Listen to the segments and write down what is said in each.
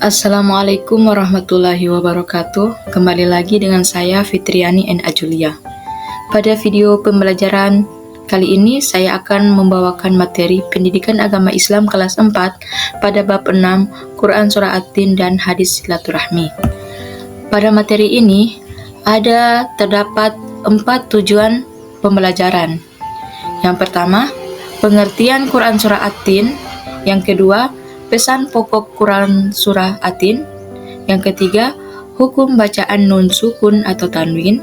Assalamualaikum warahmatullahi wabarakatuh. Kembali lagi dengan saya Fitriani N. Ajulia. Pada video pembelajaran kali ini saya akan membawakan materi pendidikan agama Islam kelas 4 pada bab 6 Quran Surah At-Tin dan hadis silaturahmi. Pada materi ini terdapat 4 tujuan pembelajaran. Yang pertama, pengertian Quran Surah At-Tin. Yang kedua, pesan pokok Quran Surah At-Tin. Yang ketiga, hukum bacaan nun sukun atau tanwin.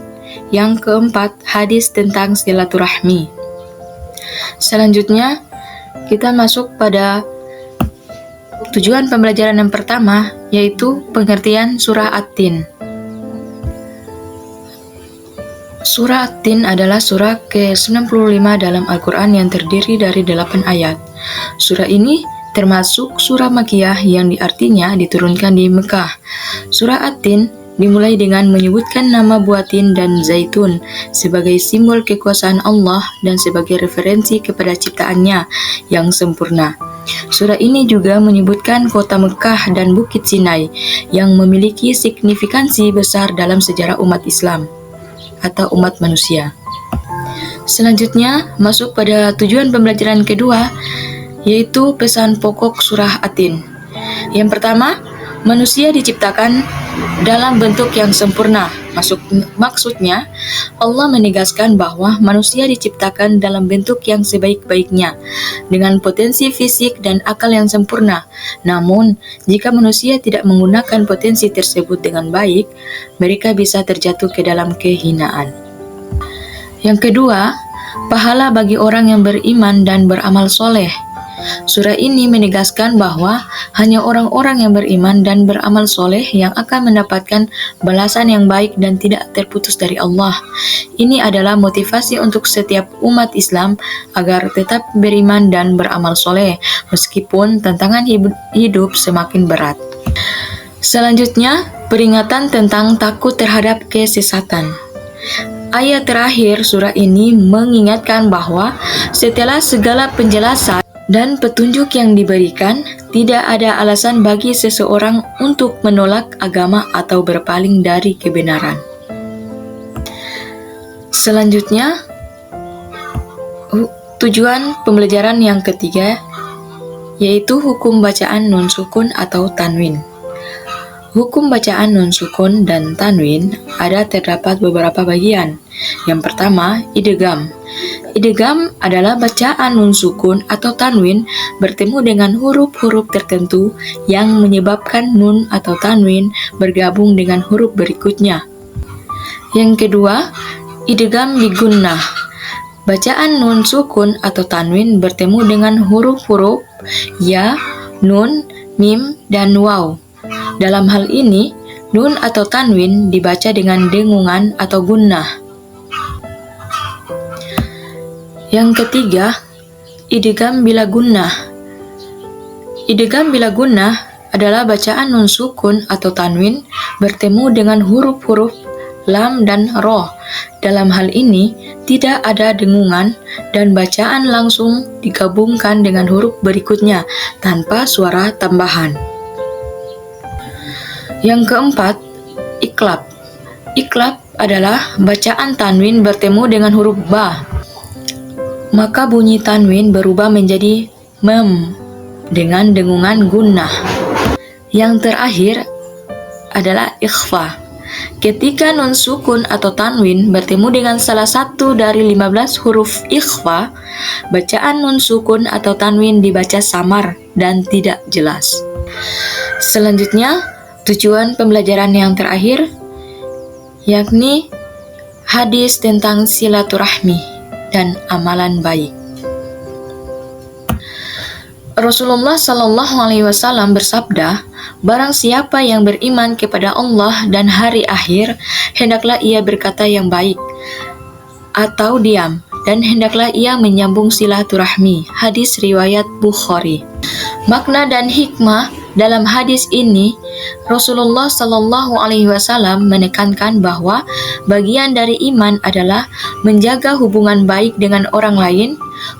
Yang keempat, hadis tentang silaturahmi. Selanjutnya, kita masuk pada tujuan pembelajaran yang pertama, yaitu pengertian Surah At-Tin. Surah At-Tin adalah surah ke-95 dalam Al-Quran yang terdiri dari 8 ayat. Surah ini termasuk surah Makkiyah yang artinya diturunkan di Mekah. Surah At-Tin dimulai dengan menyebutkan nama buah tin dan zaitun sebagai simbol kekuasaan Allah dan sebagai referensi kepada ciptaannya yang sempurna. Surah ini juga menyebutkan kota Mekah dan Bukit Sinai yang memiliki signifikansi besar dalam sejarah umat Islam atau umat manusia. Selanjutnya, masuk pada tujuan pembelajaran kedua, yaitu pesan pokok surah At-Tin. Yang pertama, manusia diciptakan dalam bentuk yang sempurna. Maksudnya, Allah menegaskan bahwa manusia diciptakan dalam bentuk yang sebaik-baiknya, dengan potensi fisik dan akal yang sempurna. Namun, jika manusia tidak menggunakan potensi tersebut dengan baik, mereka bisa terjatuh ke dalam kehinaan. Yang kedua, pahala bagi orang yang beriman dan beramal soleh. Surah ini menegaskan bahwa hanya orang-orang yang beriman dan beramal soleh yang akan mendapatkan balasan yang baik dan tidak terputus dari Allah. Ini adalah motivasi untuk setiap umat Islam agar tetap beriman dan beramal soleh, meskipun tantangan hidup semakin berat. Selanjutnya, peringatan tentang takut terhadap kesesatan. Ayat terakhir surah ini mengingatkan bahwa setelah segala penjelasan dan petunjuk yang diberikan, tidak ada alasan bagi seseorang untuk menolak agama atau berpaling dari kebenaran. Selanjutnya, tujuan pembelajaran yang ketiga, yaitu hukum bacaan nun sukun atau tanwin. Hukum bacaan nun sukun dan tanwin terdapat beberapa bagian. Yang pertama, idgham. Idgham adalah bacaan nun sukun atau tanwin bertemu dengan huruf-huruf tertentu yang menyebabkan nun atau tanwin bergabung dengan huruf berikutnya. Yang kedua, idgham bi gunnah. Bacaan nun sukun atau tanwin bertemu dengan huruf-huruf ya, nun, mim, dan waw. Dalam hal ini, nun atau tanwin dibaca dengan dengungan atau gunnah. Yang ketiga, idgham bila gunnah. Idgham bila gunnah adalah bacaan nun sukun atau tanwin bertemu dengan huruf-huruf lam dan roh. Dalam hal ini, tidak ada dengungan dan bacaan langsung digabungkan dengan huruf berikutnya tanpa suara tambahan. Yang keempat, iqlab. Iqlab adalah bacaan tanwin bertemu dengan huruf ba. Maka bunyi tanwin berubah menjadi mem dengan dengungan gunnah. Yang terakhir adalah ikhfa. Ketika nun sukun atau tanwin bertemu dengan salah satu dari 15 huruf ikhfa, bacaan nun sukun atau tanwin dibaca samar dan tidak jelas. Selanjutnya, tujuan pembelajaran yang terakhir, yakni hadis tentang silaturahmi dan amalan baik. Rasulullah Shallallahu Alaihi Wasallam bersabda, barang siapa yang beriman kepada Allah dan hari akhir, hendaklah ia berkata yang baik atau diam, dan hendaklah ia menyambung silaturahmi. Hadis riwayat Bukhari. Makna dan hikmah dalam hadis ini, Rasulullah Shallallahu Alaihi Wasallam menekankan bahwa bagian dari iman adalah menjaga hubungan baik dengan orang lain,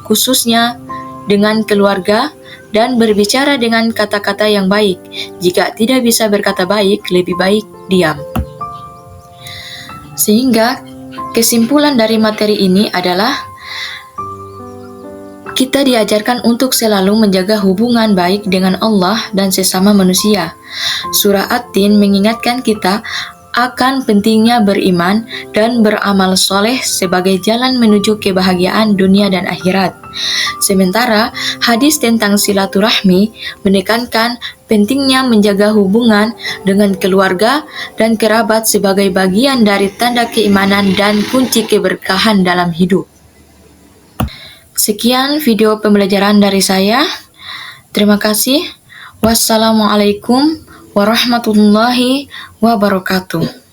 khususnya dengan keluarga, dan berbicara dengan kata-kata yang baik. Jika tidak bisa berkata baik, lebih baik diam. Sehingga kesimpulan dari materi ini adalah kita diajarkan untuk selalu menjaga hubungan baik dengan Allah dan sesama manusia. Surah At-Tin mengingatkan kita akan pentingnya beriman dan beramal soleh sebagai jalan menuju kebahagiaan dunia dan akhirat. Sementara hadis tentang silaturahmi menekankan pentingnya menjaga hubungan dengan keluarga dan kerabat sebagai bagian dari tanda keimanan dan kunci keberkahan dalam hidup. Sekian video pembelajaran dari saya. Terima kasih. Wassalamualaikum warahmatullahi wabarakatuh.